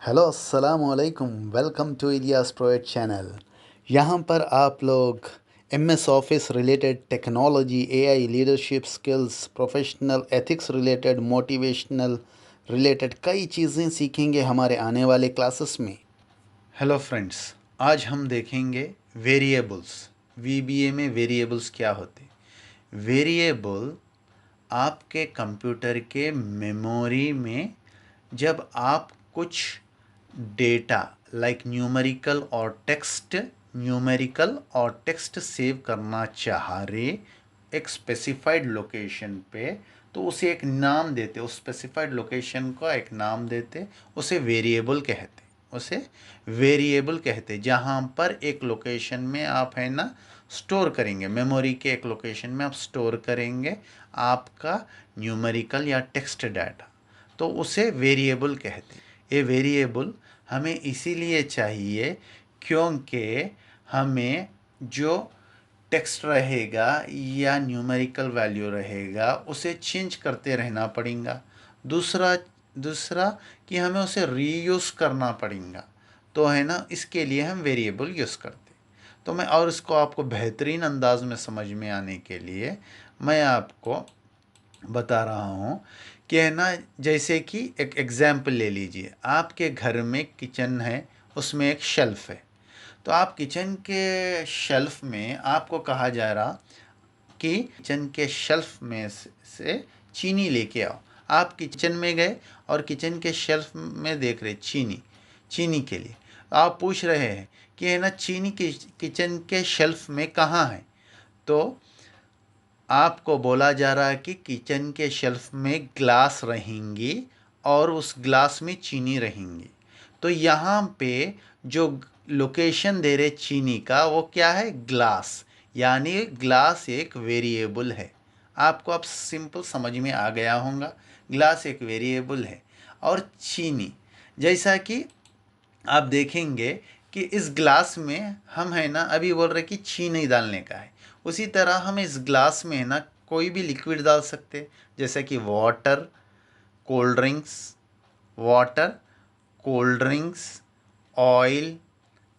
Hello अस्सलाम वालेकुम। Welcome to Ilyas प्रोएट चैनल। यहाँ पर आप लोग MS office related technology, AI, leadership skills, professional ethics related, motivational related कई चीज़ें सीखेंगे हमारे आने वाले क्लासेस में। हेलो फ्रेंड्स, आज हम देखेंगे वेरिएबल्स। वीबीए में वेरिएबल्स क्या होते हैं। वेरिएबल आपके कंप्यूटर के मेमोरी में जब आप कुछ डेटा लाइक न्यूमेरिकल और टेक्स्ट सेव करना चाह रहे एक स्पेसिफाइड लोकेशन पे, तो उसे एक नाम देते, उस स्पेसिफाइड लोकेशन को एक नाम देते, उसे वेरिएबल कहते जहाँ पर एक लोकेशन में आप है ना स्टोर करेंगे, मेमोरी के एक लोकेशन में आप स्टोर करेंगे आपका न्यूमेरिकल या टेक्स्ट डाटा, तो उसे वेरिएबल कहते हैं। ये वेरिएबल हमें इसीलिए चाहिए क्योंकि हमें जो टेक्स्ट रहेगा या न्यूमेरिकल वैल्यू रहेगा उसे चेंज करते रहना पड़ेगा। दूसरा दूसरा कि हमें उसे रीयूज़ करना पड़ेगा, तो है ना, इसके लिए हम वेरिएबल यूज़ करते। तो मैं और इसको आपको बेहतरीन अंदाज में समझ में आने के लिए मैं आपको बता रहा हूँ कि है ना, जैसे कि एक एग्ज़ाम्पल ले लीजिए। आपके घर में किचन है, उसमें एक शेल्फ़ है। तो आप किचन के शेल्फ़ में आपको कहा जा रहा कि किचन के शेल्फ़ में से चीनी लेके आओ। आप किचन में गए और किचन के शेल्फ़ में देख रहे चीनी के लिए आप पूछ रहे हैं कि है ना, चीनी की किचन के शेल्फ़ में कहाँ है। तो आपको बोला जा रहा है कि किचन के शेल्फ में ग्लास रहेंगी और उस ग्लास में चीनी रहेंगी। तो यहाँ पे जो लोकेशन दे रहे चीनी का वो क्या है, ग्लास, यानी ग्लास एक वेरिएबल है। आपको अब सिंपल समझ में आ गया होगा, ग्लास एक वेरिएबल है। और चीनी, जैसा कि आप देखेंगे कि इस ग्लास में हम है ना अभी बोल रहे कि चीनी डालने का है, उसी तरह हम इस ग्लास में है ना कोई भी लिक्विड डाल सकते, जैसे कि cold drinks water cold drinks oil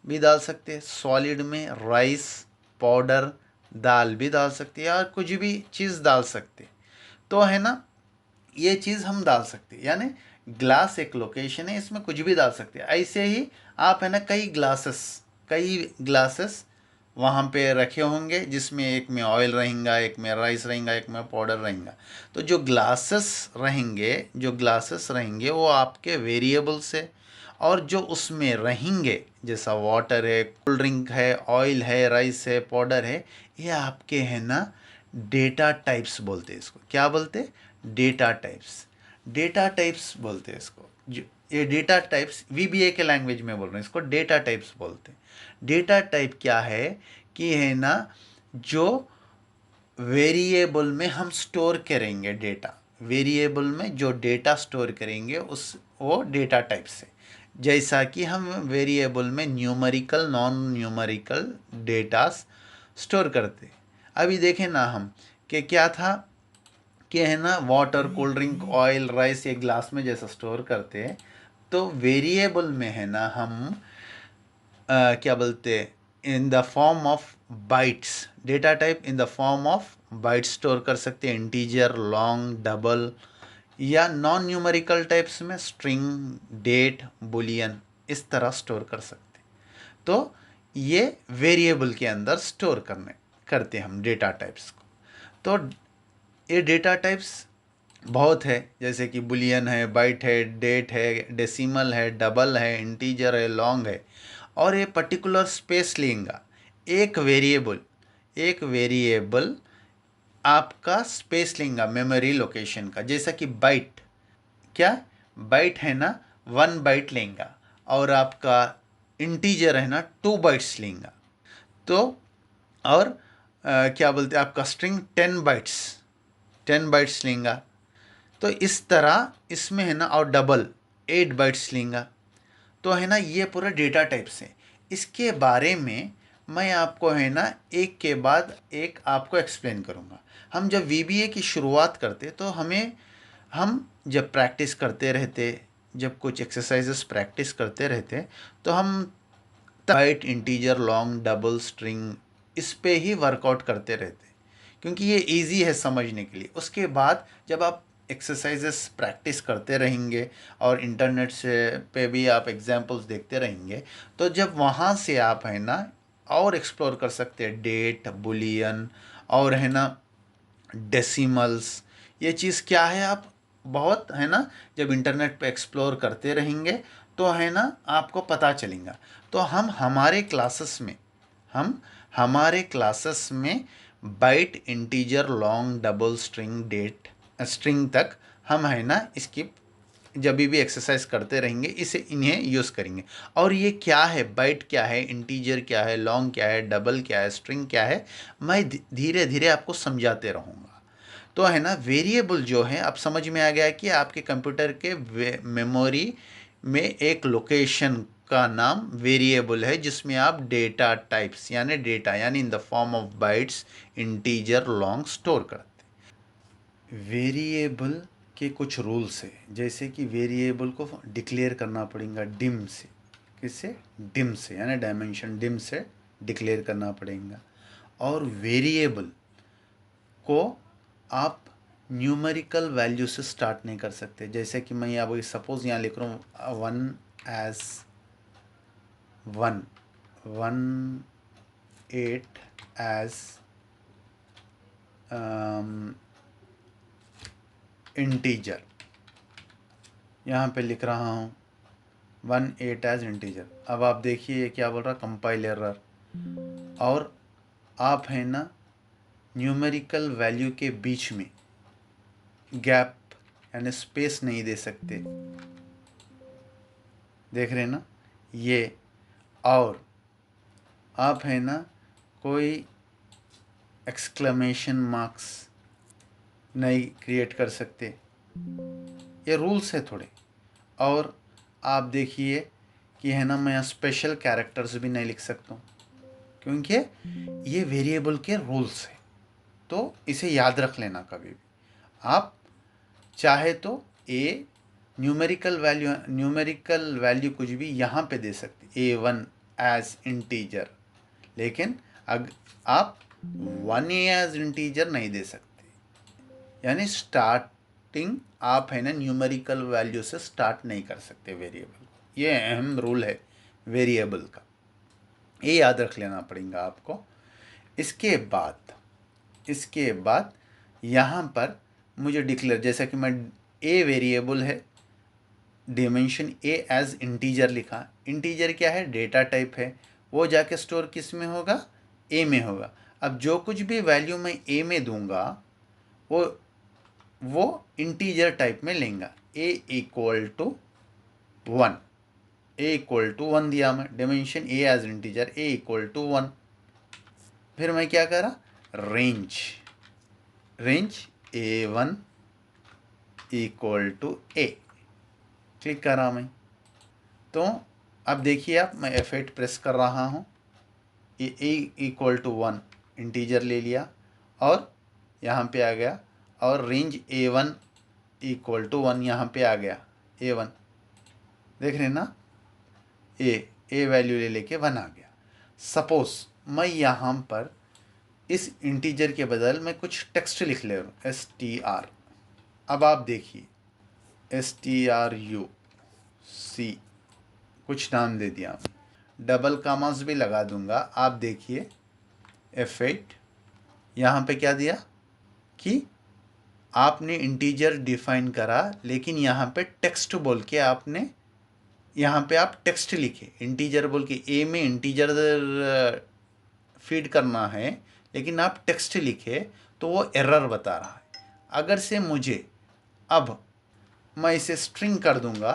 भी डाल सकते हैं। सॉलिड में राइस पाउडर, दाल भी डाल सकते हैं, या कुछ भी चीज़ डाल सकते। तो है ना, ये चीज़ हम डाल सकते हैं, यानी ग्लास एक लोकेशन है, इसमें कुछ भी डाल सकते हैं। ऐसे ही आप है ना कई ग्लासेस वहाँ पे रखे होंगे, जिसमें एक में ऑयल रहेगा, एक में राइस रहेगा, एक में पाउडर रहेगा। तो जो ग्लासेस रहेंगे वो आपके वेरिएबल्स है, और जो उसमें रहेंगे जैसा वाटर है, कोल्ड ड्रिंक है, ऑयल है, राइस है, पाउडर है, ये आपके है ना डेटा टाइप्स बोलते हैं। इसको क्या बोलते, डेटा टाइप्स बोलते हैं इसको। जो ये डेटा टाइप्स वीबीए के लैंग्वेज में बोल रहे हैं, इसको डेटा टाइप्स बोलते हैं। डेटा टाइप क्या है कि है ना, जो वेरिएबल में हम स्टोर करेंगे डेटा, वेरिएबल में जो डेटा स्टोर करेंगे उस वो डेटा टाइप्स है। जैसा कि हम वेरिएबल में numerical non numerical data store करते। अभी देखें ना हम कि क्या था कि है ना, water cold drink oil rice एक ग्लास में जैसा स्टोर करते हैं, तो वेरिएबल में है ना हम क्या बोलते हैं, in the form of bytes, data type in the form of bytes store कर सकते हैं, इंटीजर, लॉन्ग, डबल, या नॉन न्यूमेरिकल टाइप्स में स्ट्रिंग, डेट, बुलियन, इस तरह स्टोर कर सकते हैं। तो ये वेरिएबल के अंदर स्टोर करते हैं हम डेटा टाइप्स को। तो ये डेटा टाइप्स बहुत है, जैसे कि बुलियन है, बाइट है, डेट है, डेसिमल है, डबल है, इंटीजर है, लॉन्ग है, और ये पर्टिकुलर स्पेस लेंगा। एक वेरिएबल आपका स्पेस लेंगा मेमोरी लोकेशन का, जैसा कि बाइट, क्या बाइट है ना 1 बाइट लेंगा, और आपका इंटीजर है ना 2 बाइट्स लेंगा। तो और क्या बोलते हैं, आपका स्ट्रिंग 10 बाइट्स लेंगा। तो इस तरह इसमें है ना, और डबल 8 बाइट्स लेंगा। तो है ना, ये पूरा डेटा टाइप्स है। इसके बारे में मैं आपको है ना एक के बाद एक आपको एक्सप्लेन करूँगा। हम जब वीबीए की शुरुआत करते तो हम जब प्रैक्टिस करते रहते, जब कुछ एक्सरसाइजेस प्रैक्टिस करते रहते तो हम byte, integer, long, double, string इस पे ही वर्कआउट करते रहते, क्योंकि ये इजी है समझने के लिए। उसके बाद जब आप एक्सरसाइजेस प्रैक्टिस करते रहेंगे और इंटरनेट से पे भी आप एग्जांपल्स देखते रहेंगे, तो जब वहाँ से आप है ना और एक्सप्लोर कर सकते हैं डेट, बुलियन और है ना डेसिमल्स। ये चीज़ क्या है, आप बहुत है ना जब इंटरनेट पे एक्सप्लोर करते रहेंगे तो है ना आपको पता चलेगा। तो हम हमारे क्लासेस में byte, integer, long, double, string, date, string तक हम है ना इसकी जब भी एक्सरसाइज करते रहेंगे इसे इन्हें यूज़ करेंगे। और ये क्या है, बाइट क्या है, इंटीजर क्या है, लॉन्ग क्या है, डबल क्या है, स्ट्रिंग क्या है, मैं धीरे धीरे आपको समझाते रहूँगा। तो है ना वेरिएबल जो है अब समझ में आ गया कि आपके कंप्यूटर के मेमोरी में एक लोकेशन का नाम वेरिएबल है, जिसमें आप डेटा टाइप्स यानी डेटा यानी in the form of bytes, integer, long store करते हैं। वेरिएबल के कुछ रूल्स है, जैसे कि वेरिएबल को डिक्लेयर करना पड़ेगा डिम से। किससे? डिम से, यानी डायमेंशन डिम से डिक्लेयर करना पड़ेगा। और वेरिएबल को आप न्यूमेरिकल वैल्यू से स्टार्ट नहीं कर सकते। जैसे कि मैं यहाँ सपोज यहाँ लिख रहा हूँ 1 8 एज इंटीजर, यहाँ पे लिख रहा हूँ 1 8 एज इंटीजर। अब आप देखिए क्या बोल रहा, कंपाइल एरर। और आप है ना न्यूमेरिकल वैल्यू के बीच में गैप यानी स्पेस नहीं दे सकते, देख रहे हैं ना ये। और आप है ना कोई एक्सक्लेमेशन मार्क्स नहीं क्रिएट कर सकते, ये रूल्स है थोड़े। और आप देखिए कि है ना मैं स्पेशल कैरेक्टर्स भी नहीं लिख सकता हूँ, क्योंकि ये वेरिएबल के रूल्स है। तो इसे याद रख लेना कभी भी। आप चाहे तो न्यूमेरिकल वैल्यू कुछ भी यहाँ पे दे सकते, A1 एज इंटीजर, लेकिन आप 1A एज इंटीजर नहीं दे सकते। यानी स्टार्टिंग आप है ना न्यूमेरिकल वैल्यू से स्टार्ट नहीं कर सकते वेरिएबल को। ये अहम रूल है वेरिएबल का, ये याद रख लेना पड़ेगा आपको। इसके बाद यहाँ पर मुझे डिक्लेयर, जैसा कि मैं ए वेरिएबल है, डिमेंशन ए एज इंटीजर लिखा। इंटीजर क्या है? डेटा टाइप है। वो जाके स्टोर किस में होगा? ए में होगा। अब जो कुछ भी वैल्यू मैं ए में दूंगा वो इंटीजर टाइप में लेंगा। A equal to 1, a equal to 1 दिया मैं, dimension a as integer, a equal to 1। फिर मैं क्या करा, range A1 equal to a click करा मैं। तो अब देखिए आप, मैं F8 प्रेस कर रहा हूँ, ये ए इक्वल टू 1 इंटीजर ले लिया और यहाँ पे आ गया, और रेंज A1 इक्वल टू 1 यहाँ पे आ गया, A1 देख रहे हैं ना, ए वैल्यू ले लेके 1 आ गया। सपोज मैं यहाँ पर इस इंटीजर के बदल मैं कुछ टेक्स्ट लिख ले रहा हूँ, STR। अब आप देखिए STRUC कुछ नाम दे दिया, डबल कामास भी लगा दूंगा। आप देखिए F8 यहाँ पे क्या दिया कि आपने इंटीजर डिफाइन करा, लेकिन यहाँ पे टेक्स्ट बोल के आपने, यहाँ पे आप टेक्स्ट लिखे, इंटीजर बोल के ए में इंटीजर फीड करना है, लेकिन आप टेक्स्ट लिखे तो वो एरर बता रहा है। अगर से मुझे अब मैं इसे स्ट्रिंग कर दूंगा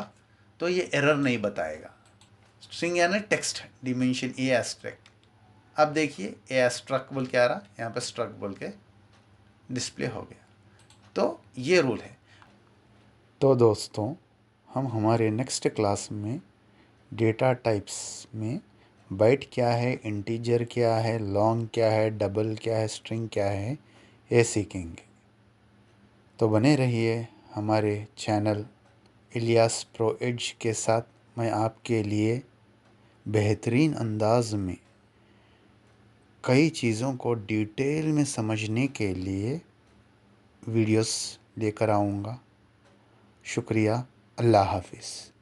तो ये एरर नहीं बताएगा। स्ट्रिंग यानी टेक्स्ट, डिमेंशन ए एस्ट्रैक्ट। अब देखिए ए एस्ट्रैक्ट बोल के आ रहा, यहाँ पे स्ट्रक बोल के डिस्प्ले हो गया। तो ये रूल है। तो दोस्तों हम हमारे नेक्स्ट क्लास में डेटा टाइप्स में बाइट क्या है, इंटीजर क्या है, लॉन्ग क्या है, डबल क्या है, स्ट्रिंग क्या है, ये सीखेंगे। तो बने रहिए हमारे चैनल इलियास प्रो एज के साथ मैं आपके लिए बेहतरीन अंदाज में कई चीज़ों को डिटेल में समझने के लिए वीडियोस लेकर आऊँगा। शुक्रिया। अल्लाह हाफ़िज़।